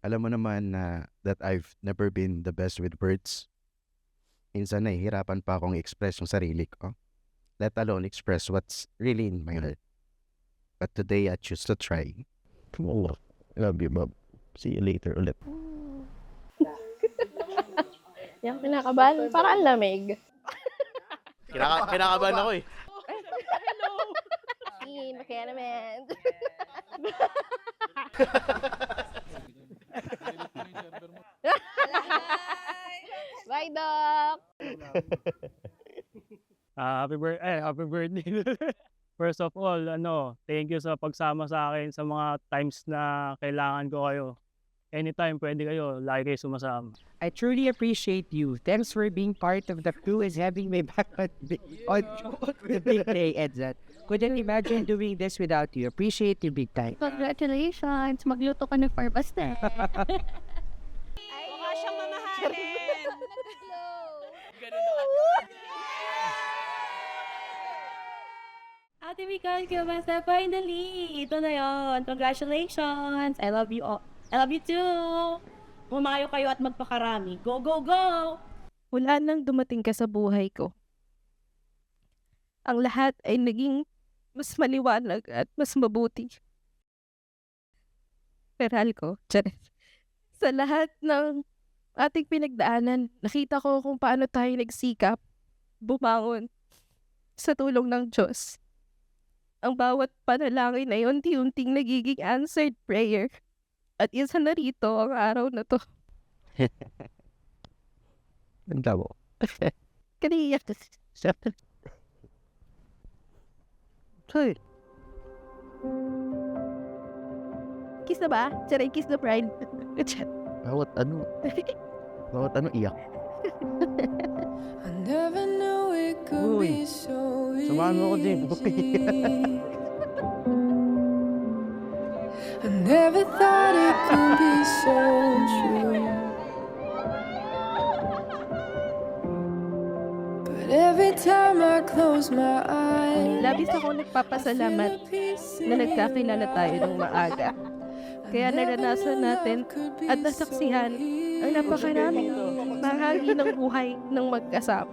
Alam mo naman na that I've never been the best with words. Minsan nahihirapan pa akong express yung sarili ko, let alone express what's really in my heart. But today, I choose to try. Oo. Love you, Bob. See you later ulit. Yung kinakabahan, parang ang lamig. Kinakabahan ako eh. Kaya naman. Bye, Doc! Happy birthday. First of all, thank you sa pagsama sa akin sa mga times na kailangan ko kayo. Anytime pwede kayo, lagi kayo sumasama. I truly appreciate you. Thanks for being part of the crew and having me back on the big day, Edzat. Couldn't imagine doing this without you. Appreciate you big time. Congratulations! Magluto ka ng Farbasta. Mukha siyang mamahalin. Ate Mikael, kamusta? Finally! Ito na yon. Congratulations! I love you all. I love you too! Pumayo kayo at magpakarami. Go, go, go! Mula nang dumating ka sa buhay ko, ang lahat ay naging mas maliwanag at mas mabuti. Peral ko, Charet. Sa lahat ng ating pinagdaanan, nakita ko kung paano tayo nagsikap, bumangon, sa tulong ng Diyos. Ang bawat panalangin ay unti-unting nagiging answered prayer. At isa na rito ang araw na to. Ganda mo. Kaniyak. Hey, Kiss na ba? Charay, kiss the bride. Bawat ano, iyak. I never knew it could Uy, be so samahan mo ako din. I never thought it could be so true. But every time I close my eyes, Labis akong nagpapasalamat na nagkakilala tayo ng maaga. Kaya naranasan natin at nasaksihan ang napakaraming bahagi ng buhay ng magkasama.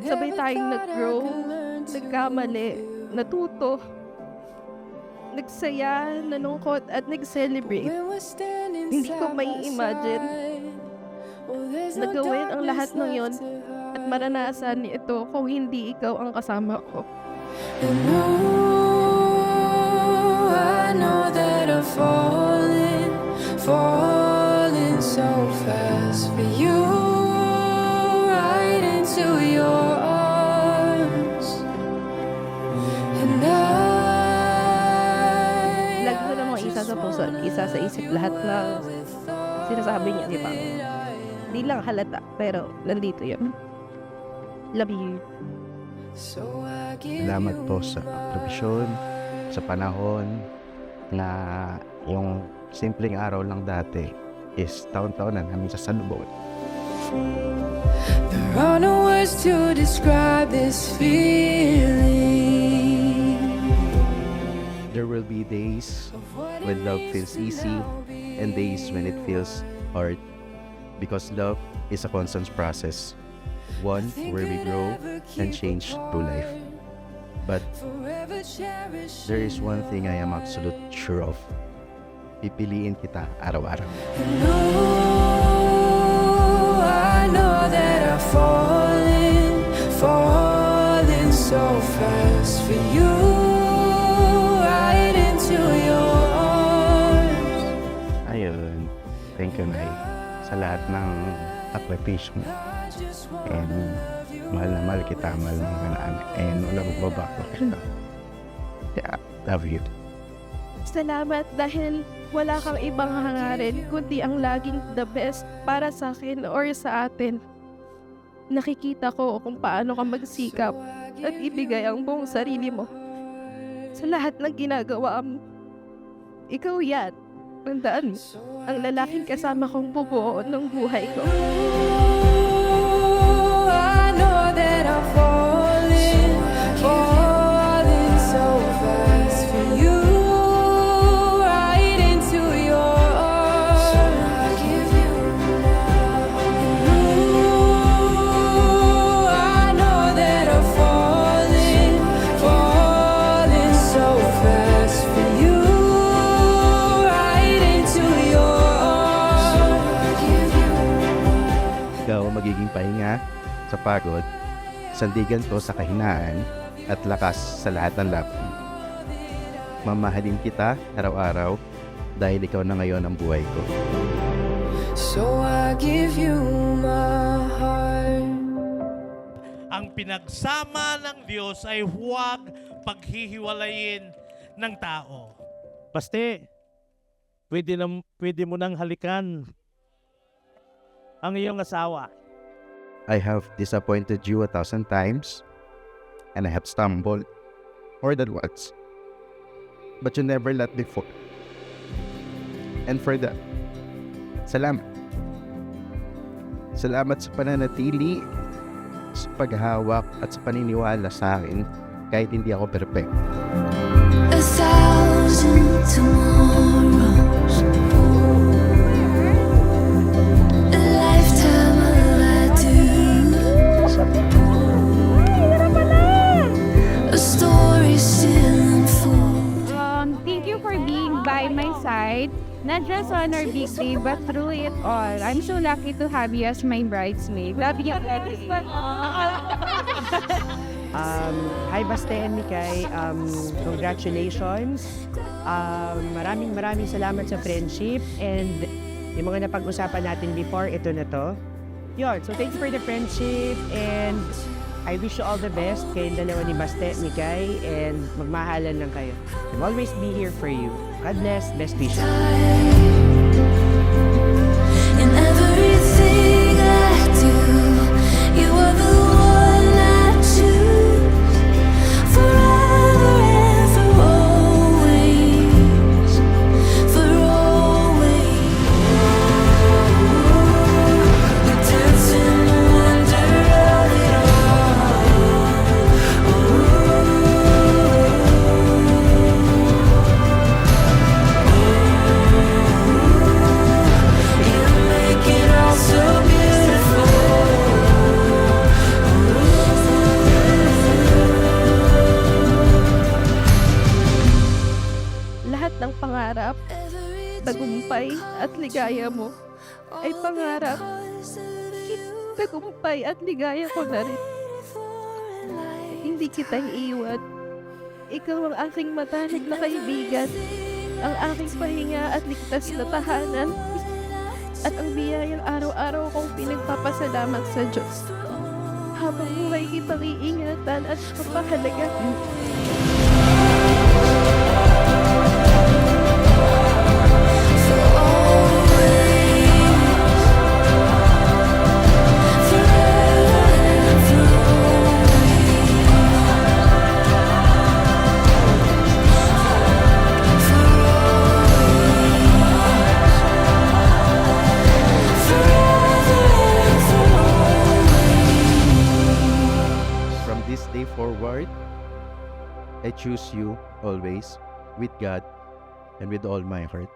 Sabay tayong nag-grow, nagkamali, natuto, nagsaya, nanungkot at nag-celebrate. Hindi ko may imagine na gawin ang lahat ng yon at maranasan ito kung hindi ikaw ang kasama ko. And I know that I'm falling so fast for you, right into your arms. And Lagi ko namang isa sa puso at isa sa isip lahat ng sinasabi niya, di ba? Di lang halata, pero nandito yun. Love you. Salamat po sa provisyon, sa panahon na yung simpleng araw lang dati is taon-taon na namin sasalubong. There are no words to describe this feeling. There will be days when love feels easy and days when it feels hard, because love is a constant process, one where we grow and change through life. But there is one thing I am absolute sure of. Pipiliin kita araw-araw. I know that I'm falling so fast for you, right into your arms. Ayun, thank you, Nay, sa lahat ng appreciation. And mahal na mahal kita, mahal mo ka namin. And walang magbabago kita. Yeah, love you. Salamat dahil wala kang ibang hangarin kundi ang laging the best para sa akin or sa atin. Nakikita ko kung paano ka magsikap at ibigay ang buong sarili mo sa lahat ng ginagawa mo. Ikaw yan. Tandaan mo, ang lalaking kasama kong bubuo ng buhay ko. I know that I'm falling so fast for you, right into your arms. ikaw ang magiging pahinga sa pagod, sandigan ko sa kahinaan, at lakas sa lahat ng laban. Mamahalin kita araw-araw dahil ikaw na ngayon ang buhay ko. So I give you my heart. Ang pinagsama ng Diyos ay huwag paghihiwalayin ng tao. Baste, pwede mo nang halikan ang iyong asawa. I have disappointed you 1,000 times, and I have stumbled more than once. But you never let me fall. And for that, salamat. Salamat sa pananatili, sa paghawak at sa paniniwala sa akin kahit hindi ako perfect. 1,000 tomorrows, a lifetime of I-dos, a story still unfolds. Thank you for being by my side, not just on our big day, but through it all. I'm so lucky to have you as my bridesmaid. Love you. Hi Baste and Mikay, congratulations. Maraming salamat sa friendship and yung mga napag-usapan natin before, ito na to. Yun, so thanks for the friendship and I wish you all the best kayong dalawa ni Baste, Mikay, and magmahalan lang kayo. I'll always be here for you. God bless, best wishes. In everything I do, you are the one I choose. Forever and for always, for always. We dance in the wonder of it all. You make it all so beautiful. Lahat ng pangarap, tagumpay at ligaya mo ay pangarap. Tagumpay at ligaya ko na rin. Hindi kita iiwan. Ikaw ang aking matalik na kaibigan, ang aking pahinga at ligtas na tahanan, at ang biyayang araw-araw kong pinagpapasalamat sa Diyos. Habang buhay kitang iingatan at papahalagahan. From this day forward, I choose you always with God and with all my heart.